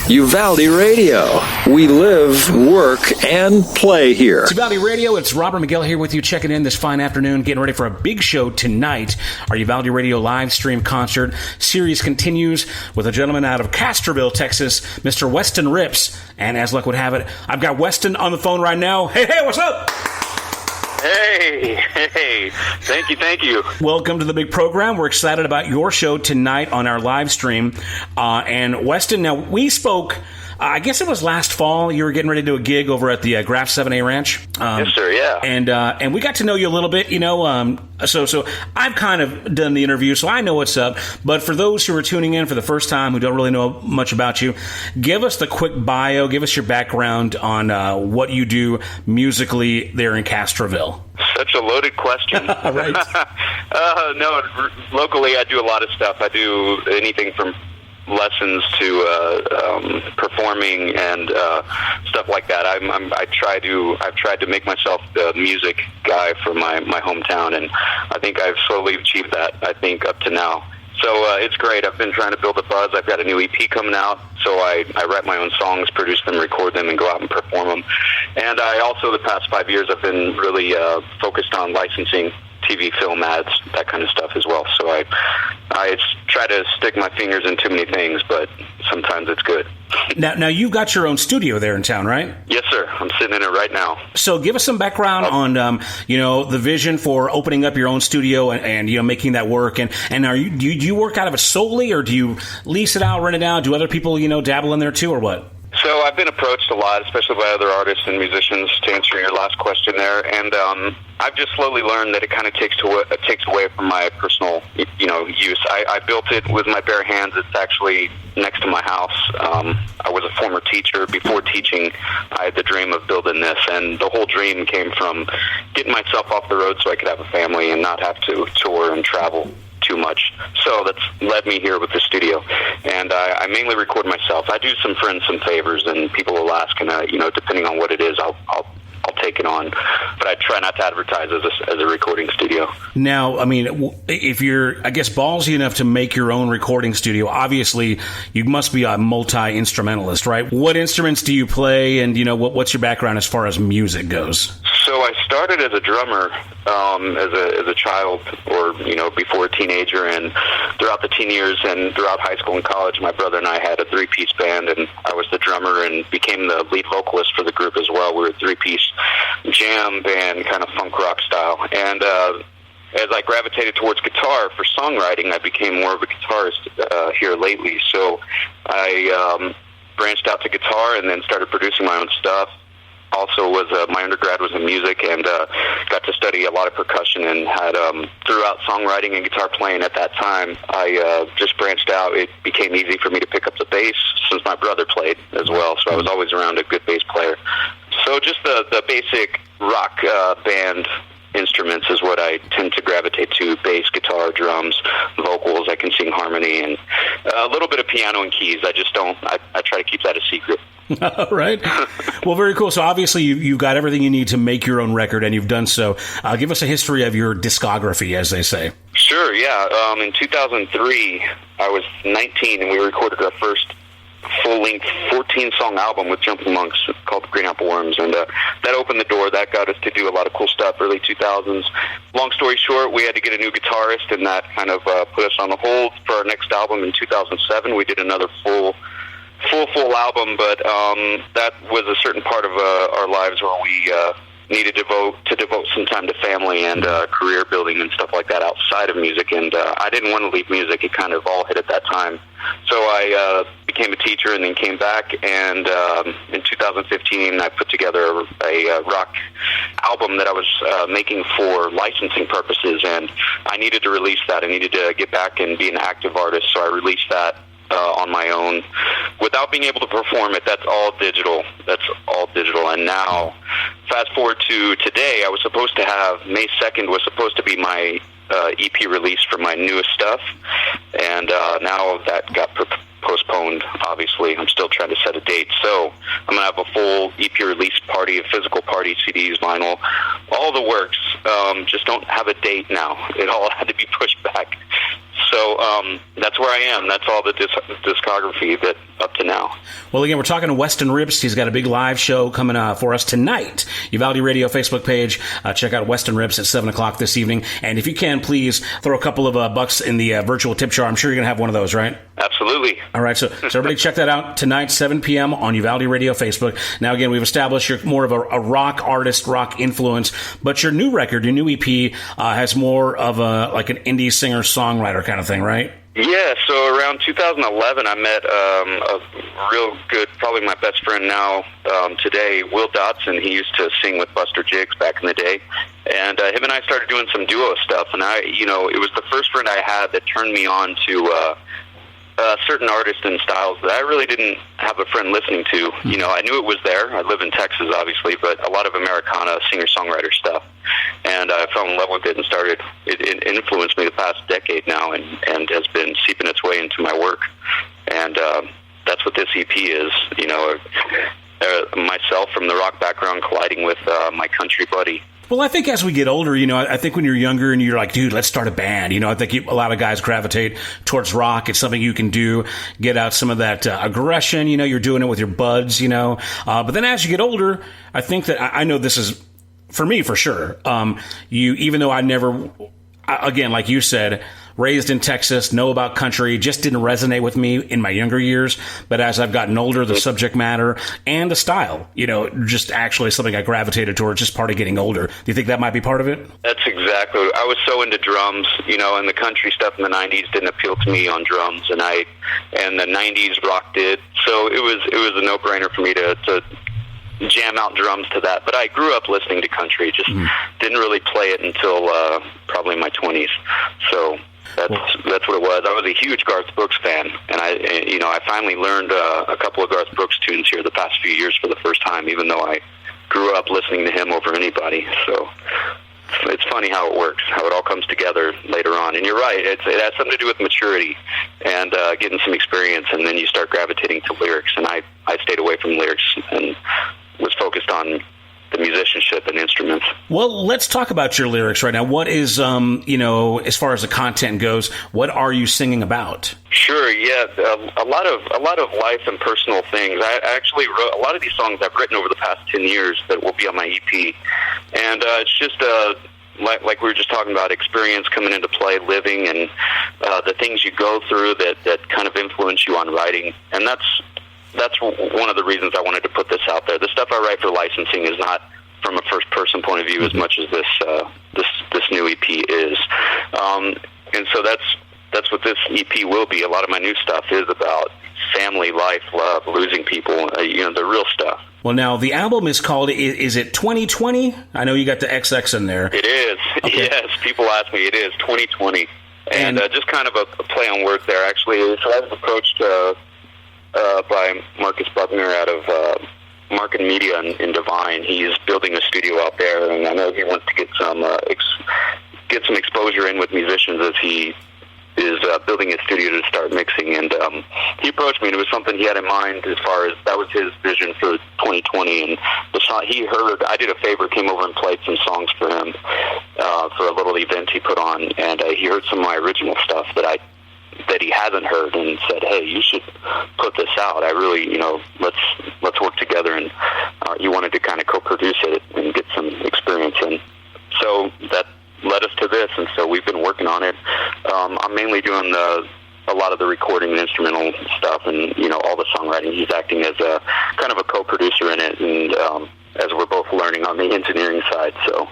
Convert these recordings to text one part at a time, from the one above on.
Uvalde Radio. We live, work, and play here. It's Uvalde Radio. It's Robert Miguel here with you, checking in this fine afternoon, getting ready for a big show tonight. Our Uvalde Radio live stream concert series continues with a gentleman out of Castroville, Texas, Mr. Weston Ripps. And as luck would have it, I've got Weston on the phone right now. Hey, what's up? Hey, thank you. Welcome to the big program. We're excited about your show tonight on our live stream. And Weston, now we spoke, I guess it was last fall. You were getting ready to do a gig over at the Graf 7A Ranch. Yes, sir, yeah. And we got to know you a little bit, you know. So I've kind of done the interview, so I know what's up. But for those who are tuning in for the first time who don't really know much about you, give us the quick bio, give us your background on what you do musically there in Castroville. Such a loaded question. Right. No, locally I do a lot of stuff. I do anything from lessons to performing and stuff like that. I've tried to make myself the music guy for my hometown, and I think I've slowly achieved that, I think, up to now. So it's great. I've been trying to build a buzz. I've got a new EP coming out, so I write my own songs, produce them, record them, and go out and perform them. And I also, the past 5 years, I've been really focused on licensing TV, film ads, that kind of stuff as well. So I try to stick my fingers in too many things, but sometimes it's good. Now you've got your own studio there in town, right? Yes, sir. I'm sitting in it right now. So give us some background on, the vision for opening up your own studio and making that work. And do you work out of it solely, or do you lease it out, rent it out? Do other people, dabble in there too, or what? So I've been approached a lot, especially by other artists and musicians, to answer your last question there. And I've just slowly learned that it kind of takes away from my personal, use. I built it with my bare hands. It's actually next to my house. I was a former teacher. Before teaching, I had the dream of building this, and the whole dream came from getting myself off the road so I could have a family and not have to tour and travel too much. So that's led me here with the studio, and I mainly record myself. I do some friends some favors, and people will ask, and depending on what it is, I'll take it on, but I try not to advertise as a recording studio. Now, I mean, if you're, I guess, ballsy enough to make your own recording studio, obviously you must be a multi-instrumentalist, right? What instruments do you play, and what's your background as far as music goes? So I started as a drummer as a child, or before a teenager, and throughout the teen years and throughout high school and college, my brother and I had a three-piece band, and I was the drummer and became the lead vocalist for the group as well. We were a three-piece jam band, kind of funk rock style, and as I gravitated towards guitar for songwriting, I became more of a guitarist here lately. So I branched out to guitar and then started producing my own stuff. Also, my undergrad was in music, and got to study a lot of percussion, and had throughout songwriting and guitar playing at that time, I just branched out. It became easy for me to pick up the bass since my brother played as well, so I was always around a good bass player. So just the basic rock band instruments is what I tend to gravitate to: bass, guitar, drums, vocals. I can sing harmony, and a little bit of piano and keys. I just don't. I try to keep that a secret. All right. Well, very cool. So obviously you've got everything you need to make your own record, and you've done so. Give us a history of your discography, as they say. Sure, yeah. In 2003, I was 19, and we recorded our first full-length 14-song album with Jumping Monks called Green Apple Worms, and that opened the door. That got us to do a lot of cool stuff, early 2000s. Long story short, we had to get a new guitarist, and that kind of put us on the hold for our next album. In 2007, we did another full album, but that was a certain part of our lives where we needed to devote some time to family and career building and stuff like that outside of music, and I didn't want to leave music. It kind of all hit at that time. So I became a teacher and then came back, and in 2015 I put together a rock album that I was making for licensing purposes, and I needed to release that. I needed to get back and be an active artist, so I released that on my own without being able to perform it. That's all digital. And now, fast forward to today, I was supposed to have, May 2nd was supposed to be my EP release for my newest stuff, and now that got postponed, obviously. I'm still trying to set a date, so I'm going to have a full EP release party, a physical party, CDs, vinyl, all the works. Just don't have a date now. It all had to be pushed back. So that's where I am. That's all the discography that up to now. Well, again, we're talking to Weston Ripps. He's got a big live show coming for us tonight. Uvalde Radio Facebook page. Check out Weston Ripps at 7 o'clock this evening. And if you can, please throw a couple of bucks in the virtual tip jar. I'm sure you're going to have one of those, right? Absolutely. All right, so everybody check that out tonight, 7 p.m. on Uvalde Radio Facebook. Now, again, we've established you're more of a rock artist, rock influence, but your new record, your new EP, has more of like an indie singer-songwriter kind of thing, right? Yeah, so around 2011, I met a real good, probably my best friend now today, Will Dotson. He used to sing with Buster Jiggs back in the day, and him and I started doing some duo stuff, and it was the first friend I had that turned me on to certain artists and styles that I really didn't have a friend listening to. I knew it was there. I live in Texas, obviously, but a lot of Americana singer-songwriter stuff. And I fell in love with it and it influenced me the past decade now and has been seeping its way into my work. And that's what this EP is, myself from the rock background colliding with my country buddy. Well, I think as we get older, I think when you're younger and you're like, dude, let's start a band. I think a lot of guys gravitate towards rock. It's something you can do, get out some of that aggression. You're doing it with your buds, But then as you get older, I think that I know this is, for me, for sure. Even though I never, again, like you said, raised in Texas, know about country, just didn't resonate with me in my younger years. But as I've gotten older, the subject matter and the style, just actually something I gravitated towards, just part of getting older. Do you think that might be part of it? That's exactly. I was so into drums, and the country stuff in the 90s didn't appeal to me on drums, and the 90s rock did. So it was a no-brainer for me to jam out drums to that. But I grew up listening to country, just didn't really play it until probably my 20s. So that's what it was. I was a huge Garth Brooks fan, and I finally learned a couple of Garth Brooks tunes here the past few years for the first time, even though I grew up listening to him over anybody. So it's funny how it works, how it all comes together later on. And you're right, it has something to do with maturity and getting some experience, and then you start gravitating to lyrics. And I stayed away from lyrics and was focused on the musicianship and instruments. Well, let's talk about your lyrics right now. What is, as far as the content goes, what are you singing about? Sure, yeah, a lot of life and personal things. I actually wrote a lot of these songs I've written over the past 10 years that will be on my EP, and it's just like we were just talking about, experience coming into play, living, and the things you go through that kind of influence you on writing, and that's one of the reasons I wanted to put this out there. The stuff I write for licensing is not from a first-person point of view as much as this new EP is, and so that's what this EP will be. A lot of my new stuff is about family, life, love, losing people, the real stuff. Well, now, the album is called, is it 2020? I know you got the XX in there. It is. Okay. Yes, people ask me. It is 2020. And just kind of a play on words there, actually. So I was approached by Marcus Buckner out of Market Media in Divine. He's building a studio out there, and I know he wants to get some exposure in with musicians as he is building his studio to start mixing. And he approached me, and it was something he had in mind as far as that was his vision for 2020. And the song he heard, I did a favor, came over and played some songs for him for a little event he put on, and he heard some of my original stuff that he hasn't heard, and said, "Hey, you should put this out. I really, let's work together." And he wanted to kind of co-produce it and get some experience in. So that led us to this, and so we've been working on it. I'm mainly doing a lot of the recording and instrumental stuff, and all the songwriting. He's acting as a kind of a co-producer in it, and as we're both learning on the engineering side. So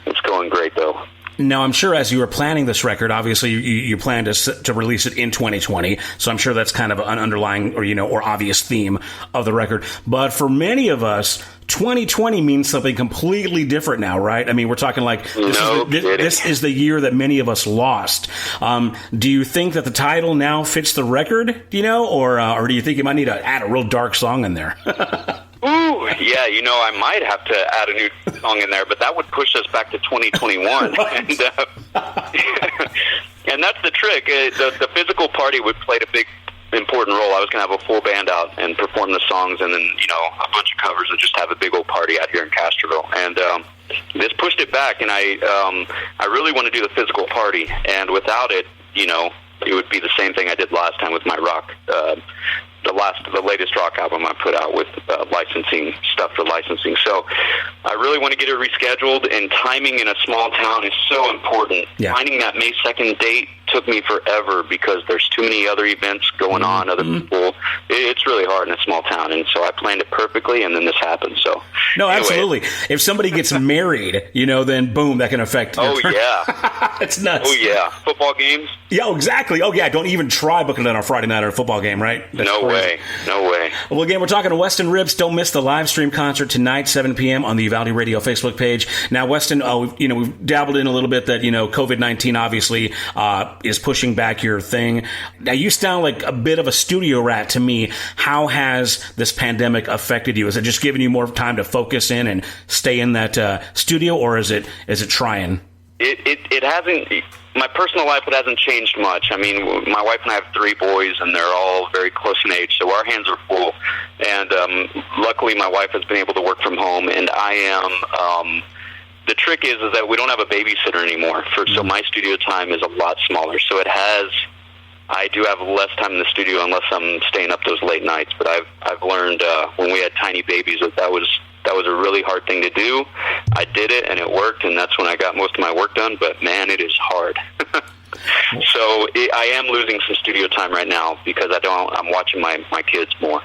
it's going great, though. Now, I'm sure as you were planning this record, obviously you plan to release it in 2020, so I'm sure that's kind of an underlying or obvious theme of the record. But for many of us, 2020 means something completely different now, right? I mean, we're talking like this is the year that many of us lost. Do you think that the title now fits the record, or do you think you might need to add a real dark song in there? Ooh, yeah, I might have to add a new song in there, but that would push us back to 2021. And that's the trick. The physical party would play a big, important role. I was going to have a full band out and perform the songs, and then, a bunch of covers, and just have a big old party out here in Castroville. And this pushed it back, and I really want to do the physical party. And without it, it would be the same thing I did last time with my rock. The latest rock album I put out with licensing stuff for licensing. So I really want to get it rescheduled, and timing in a small town is so important. Yeah. Finding that May 2nd date took me forever because there's too many other events going on, other people. It's really hard in a small town, and so I planned it perfectly, and then this happened. So no, anyway. Absolutely. If somebody gets married, then boom, that can affect. Yeah, it's nuts. Oh yeah, football games. Yeah, exactly. Oh yeah, don't even try booking it on a Friday night or a football game, right? That's No crazy. way. Well, again, we're talking to Weston Ripps. Don't miss the live stream concert tonight, 7 p.m. on the Uvalde Radio Facebook page. Now, Weston, we've dabbled in a little bit that COVID-19 obviously is pushing back your thing. Now, you sound like a bit of a studio rat to me. How has this pandemic affected you? Is it just giving you more time to focus in and stay in that studio, or is it trying? It hasn't. My personal life, it hasn't changed much. I mean, my wife and I have 3 boys, and they're all very close in age, so our hands are full. And luckily, my wife has been able to work from home, and I am. The trick is that we don't have a babysitter anymore, so my studio time is a lot smaller. So I do have less time in the studio unless I'm staying up those late nights. But I've learned when we had tiny babies that was a really hard thing to do. I did it, and it worked, and that's when I got most of my work done. But man, it is hard. So I am losing some studio time right now because I'm watching my kids more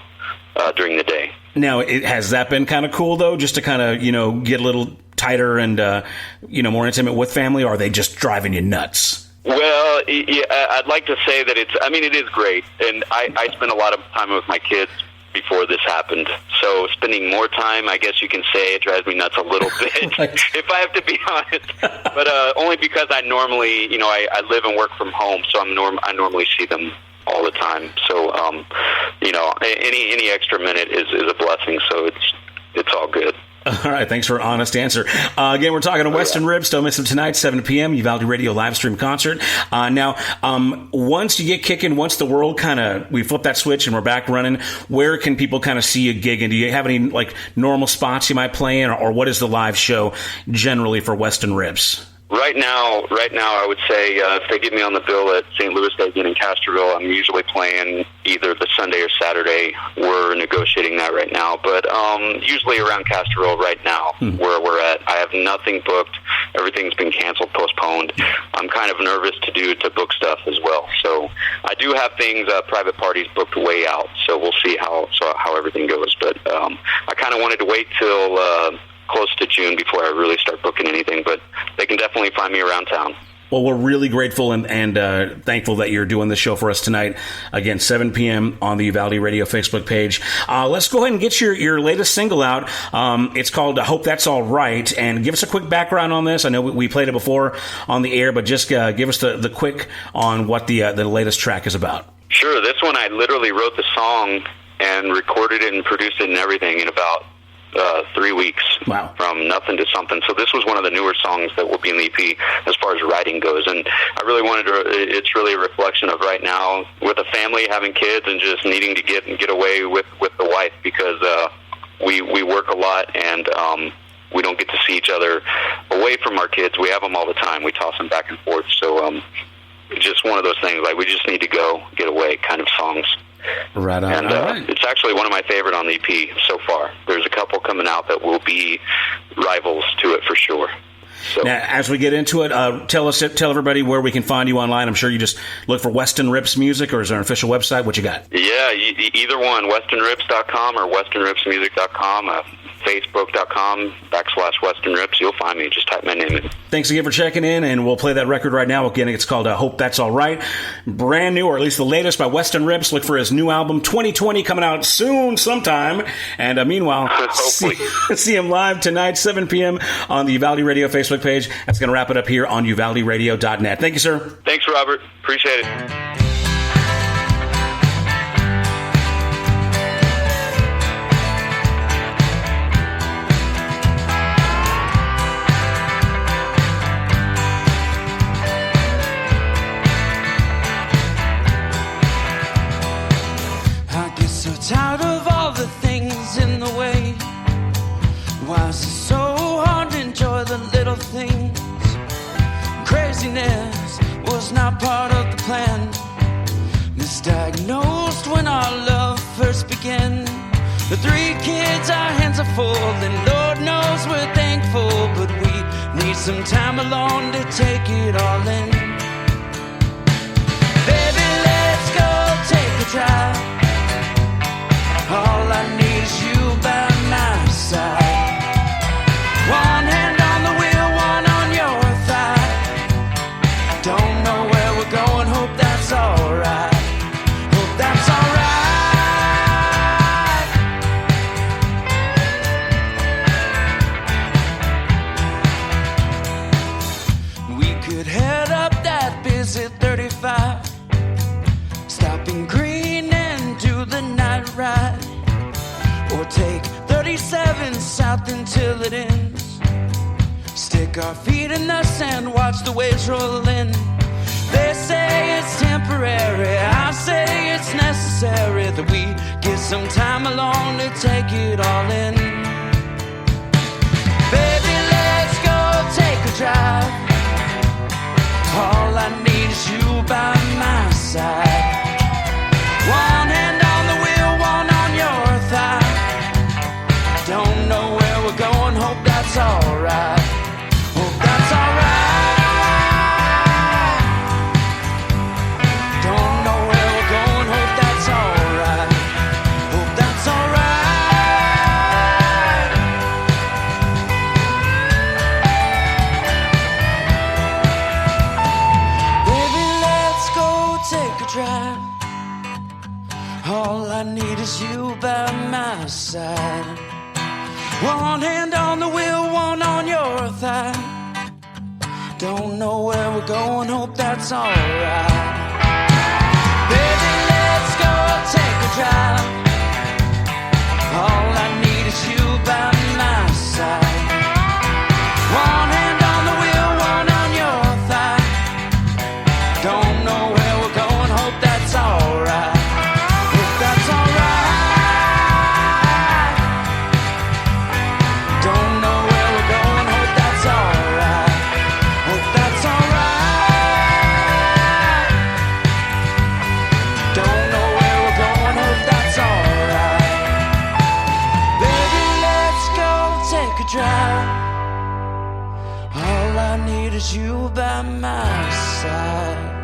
during the day. Now, has that been kind of cool though, just to kind of get a little tighter and more intimate with family, or are they just driving you nuts? Well, yeah, I'd like to say that it is great, and I spend a lot of time with my kids before this happened, so spending more time, I guess you can say, it drives me nuts a little bit, if I have to be honest, but only because I normally, I live and work from home, so I normally see them all the time, so, any extra minute is a blessing, so it's all good. All right, thanks for an honest answer. Again, we're talking to Weston Ripps. Don't miss him tonight, 7 p.m., Uvalde Radio live stream concert. Now, once you get kicking, once the world we flip that switch and we're back running, where can people kind of see you gigging? Do you have any normal spots you might play in, or what is the live show generally for Weston Ripps? Right now, I would say if they get me on the bill at St. Louis Day in Castroville, I'm usually playing either the Sunday or Saturday. We're negotiating that right now, but usually around Castroville right now, where we're at. I have nothing booked. Everything's been canceled, postponed. I'm kind of nervous to book stuff as well. So I do have things, private parties booked way out. So we'll see how everything goes. But I kind of wanted to wait till close to June before I really start booking anything, but they can definitely find me around town. Well, we're really grateful and thankful that you're doing this show for us tonight. Again, 7 p.m. on the Uvalde Radio Facebook page. Let's go ahead and get your latest single out. It's called I Hope That's All Right. And give us a quick background on this. I know we played it before on the air, but just give us the quick on what the latest track is about. Sure. This one, I literally wrote the song and recorded it and produced it and everything in about 3 weeks. Wow. From nothing to something. So this was one of the newer songs that will be in the EP as far as writing goes. And I really wanted it's really a reflection of right now with a family, having kids, and just needing to get away with the wife because we work a lot and we don't get to see each other away from our kids. We have them all the time. We toss them back and forth. So just one of those things, we just need to go get away kind of songs. Right on. And right. It's actually one of my favorite on the EP so far. There's a couple coming out that will be rivals to it for sure. So. Now, as we get into it, tell everybody where we can find you online. I'm sure you just look for Weston Ripps Music, or is there an official website? What you got? Yeah, either one, westonripps.com or westonrippsmusic.com. Facebook.com/Weston Ripps. You'll find me. Just type my name in. Thanks again for checking in, and we'll play that record right now. Again, it's called Hope That's All Right. Brand new, or at least the latest, by Weston Ripps. Look for his new album, 2020, coming out soon sometime. And meanwhile, see him live tonight, 7 p.m. on the Uvalde Radio Facebook page. That's going to wrap it up here on UvaldeRadio.net. Thank you, sir. Thanks, Robert. Appreciate it. Tired of all the things in the way. Why is it so hard to enjoy the little things? Craziness was not part of the plan. Diagnosed when our love first began. The 3 kids, our hands are full, and Lord knows we're thankful, but we need some time alone to take it all in. Baby, let's go take a drive. All I need is you by my side. One hand on the wheel, one on your thigh. Don't know where we're going, hope that's alright. That's alright. We could head up that busy 35, stopping green and do the night ride, or take 37 south until it ends. Stick our feet in the sand, watch the waves roll in. They say it's temporary, I say it's necessary that we get some time alone to take it all in. Baby, let's go take a drive. All I need is you by my side. One hand on the wheel, one on your thigh. Don't know where we're going, hope that's alright. Hope that's alright. All I need is you by my side. One hand on the wheel, one on your thigh. Don't know where we're going, hope that's alright. Baby, let's go take a drive. All I need is you by my side. One hand on the wheel, one on your thigh. Don't know where we're going, hope that's alright. All I need is you by my side.